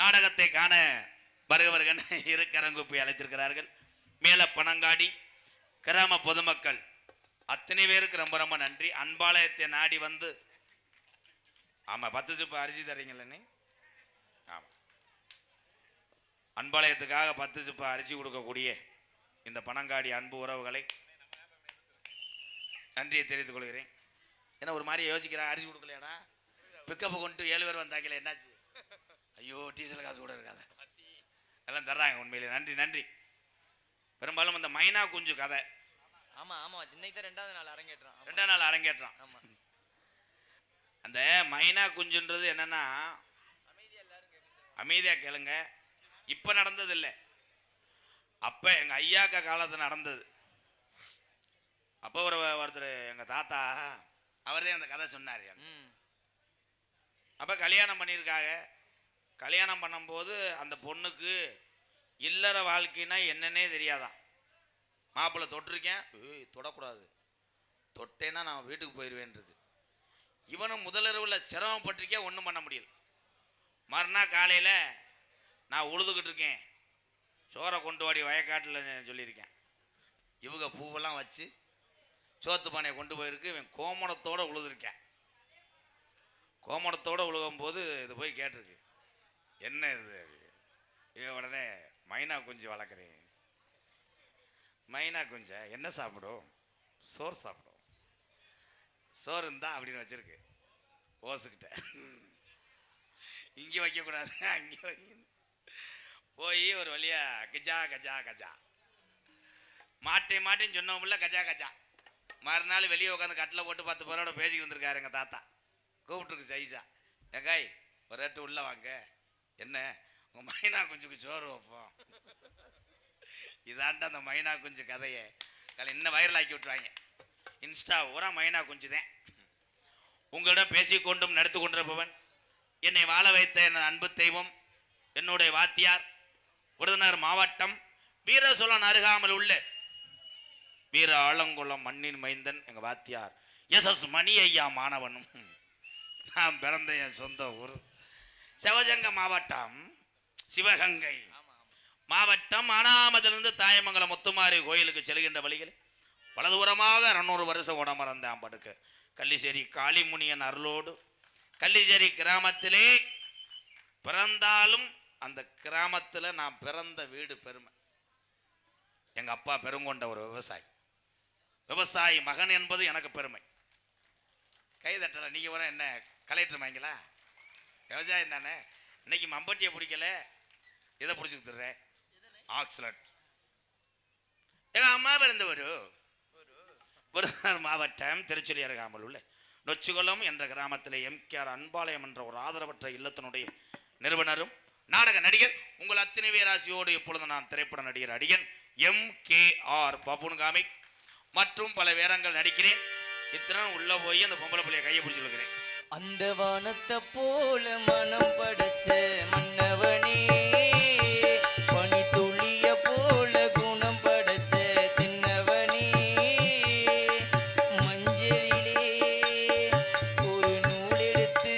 நாடகத்தை காண வருகிறவர்கள் இரு கரங்குப்பி அழைத்திருக்கிறார்கள். மேல பனங்காடி கிராம பொதுமக்கள் அத்தனை பேருக்கு ரொம்ப ரொம்ப நன்றி. அன்பாலயத்தை நாடி வந்து ஆமா 10 சிப்பு அரிசி தரீங்களே. ஆமா, அன்பாலயத்துக்காக 10 சிப்பு அரிசி கொடுக்கக்கூடிய இந்த பனங்காடி அன்பு உறவுகளை நன்றியை தெரிவித்துக் கொள்கிறேன். ஏன்னா ஒரு மாதிரி யோசிக்கிறா, அரிசி கொடுக்கலையாடா, பிக்கப்பு கொண்டு 7 பேர் வந்தாக்கல என்னாச்சு, ஐயோ டீசல் காசு கூட இருக்காது, எல்லாம் தர்றாங்க. உண்மையிலே நன்றி நன்றி. பெரும்பாலும் இந்த மைனா குஞ்சு கதை. ஆமா ஆமா, இன்னைக்கு தான் 2வது நாள் அரங்கேற்றம். 2வது நாள் அரங்கேற்றம். ஆமா, அந்த மைனா குஞ்சுன்றது என்னன்னா, அமைதியா கேளுங்க, இப்ப நடந்தது இல்லை, அப்ப எங்க ஐயாக்க காலத்துல நடந்தது. அப்ப ஒருத்தர் எங்க தாத்தா அவர்தான் அந்த கதை சொன்னார். அப்ப கல்யாணம் பண்ணியிருக்காங்க. கல்யாணம் பண்ணும்போது அந்த பொண்ணுக்கு இல்லற வாழ்க்கைனா என்னன்னே தெரியாதான். மாப்பிள்ளை தொட்டிருக்கேன், தொடக்கூடாது, தொட்டேன்னா நான் வீட்டுக்கு போயிடுவேன் இருக்கு. இவனும் முதலிரவில் சிரமப்பட்டிருக்கேன், ஒன்றும் பண்ண முடியல. மறுநாள் காலையில் நான் உழுதுகிட்டு இருக்கேன், சோறை கொண்டு வாடி வயக்காட்டில் சொல்லியிருக்கேன். இவங்க பூவெல்லாம் வச்சு சோத்து பானையை கொண்டு போயிருக்கு. இவன் கோமணத்தோடு உழுதுருக்கேன். கோமணத்தோடு உழுகும் போது இது போய் கேட்டிருக்கு, என்ன இது? இவன் உடனே மைனா குஞ்சு வளர்க்குறேன். மைனா குஞ்ச என்ன சாப்பிடும்? சோறு சாப்பிடும். சோறு இருந்தா அப்படின்னு வச்சிருக்கு ஓசுக்கிட்ட. இங்கே வைக்கக்கூடாது, அங்கே வைக்க. போய் ஒரு வழியா கஜா கஜா கஜா மாட்டேன்னு சொன்னோம்ல, கஜா கஜா. மறுநாள் வெளியே உட்காந்து கட்டில் போட்டு 10 பேரோட பேசிக்கிட்டு வந்திருக்காரு எங்கள் தாத்தா. கூப்பிட்டுருக்கு சைஸா, எங்காய் ஒரு ரேட்டு உள்ள வாங்க, என்ன உங்கள் மைனா குஞ்சுக்கு சோறு வைப்போம். இதாண்டா அந்த மைனா குஞ்சு கதையை இன்னும் வைரல் ஆக்கி விட்டுருவாங்க. இன்ஸ்டா பூரா மைனா குஞ்சு தான். உங்களிடம் பேசிக்கொண்டும் நடத்து கொண்டிருப்பவன், என்னை வாழ வைத்த என் அன்பு தெய்வம், என்னுடைய வாத்தியார், விருதுநகர் மாவட்டம் வீர சோழன் அருகாமல் உள்ள வீர ஆலங்குளம் மண்ணின் மைந்தன் எங்கள் வாத்தியார் எஸ் மணி ஐயா மாணவனும். நான் பிறந்த என் சொந்த ஊர் சிவகங்கை மாவட்டம், சிவகங்கை மாவட்டம் ஆனாமதிலிருந்து தாயமங்கலம் முத்துமாரி கோயிலுக்கு செல்கின்ற வழிகள் வலதுபுறமாக 200 வருஷம் உடம்பறந்தான் படுக்க கள்ளிச்சேரி காளிமுனியன் அருளோடு கள்ளிச்சேரி கிராமத்திலே பிறந்தாலும் அந்த கிராமத்தில் நான் பிறந்த வீடு பெருமை. எங்கள் அப்பா பெருங்கொண்ட ஒரு விவசாயி மகன் என்பது எனக்கு பெருமை. கைதட்டலை. நீங்கள் வர என்ன கலெக்டர் வாங்கிங்களா? விவசாயம் தானே. இன்னைக்கு மம்பட்டியை பிடிக்கல, இதை பிடிச்சி கொடுத்துட்றேன், ஆக்சலட். எங்கள் அம்மா பிறந்த ஒரு விருதுநகர் மாவட்டம் திருச்சுழி அருகாமல் உள்ள நொச்சிகுளம் என்ற கிராமத்தில் எம்கேஆர் அன்பாலயம் என்ற ஒரு ஆதரவற்ற இல்லத்தினுடைய நிறுவனரும் நாடக நடிகர் உங்கள் அத்தனை பேராசியோடு இப்பொழுது நான் திரைப்பட நடிகர் அடியன் எம்கேஆர் பப்புன்காமி மற்றும் பல வேரங்கள் நடிக்கிறேன். இத்தனை உள்ள போய் அந்த பொம்பளை பிள்ளைய கையை பிடிச்சி கொடுக்கிறேன். அந்த வானத்தை போல மனம் படைச்ச மன்னவனே, பனி துளிய போல குணம் படைச்ச தின்னவனே, மஞ்சளிலே ஒரு நூல் எடுத்து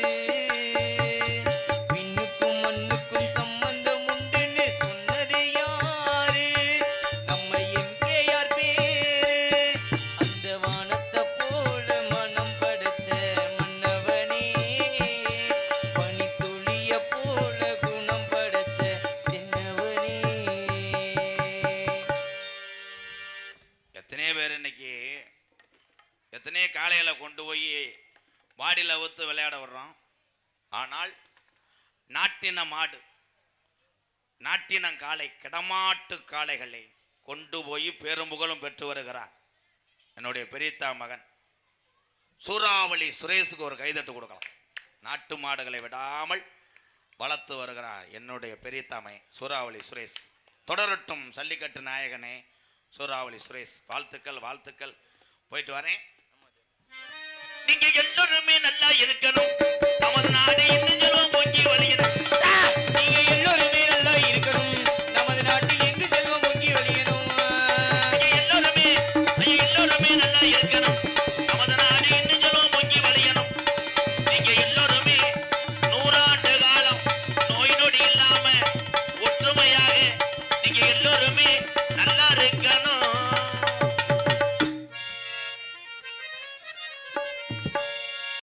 விண்ணுக்கும் மண்ணுக்கும் சம்பந்தம் உண்டுன்னு சொன்னது யாரு? நம்ம எம்கேஆர் பேரு. அந்த வானத்தை போல மனம் படைச்ச மன்னவனே, பனி துளிய போல குணம் படைச்ச தின்னவனே. எத்தனையோ பேர் இன்னைக்கு எத்தனையோ காளைகளை கொண்டு போய் வாடியில் ஊத்து விளையாட வர்றோம். ஆனால் நாட்டின மாடு, நாட்டின காளை, கிடமாட்டு காளைகளை கொண்டு போய் பேரும் புகழும் பெற்று வருகிறார் என்னுடைய பெரியத்தா மகன் சூறாவளி சுரேஷுக்கு ஒரு கைதட்டு கொடுக்கலாம். நாட்டு மாடுகளை விடாமல் வளர்த்து வருகிறார் என்னுடைய பெரியத்தாமை சூறாவளி சுரேஷ். தொடரட்டும் சல்லிக்கட்டு நாயகனே சூறாவளி சுரேஷ். வாழ்த்துக்கள் வாழ்த்துக்கள். போயிட்டு வரேன். நீங்க எல்லோருமே நல்லா இருக்கணும். நமது நாடு இன்னும்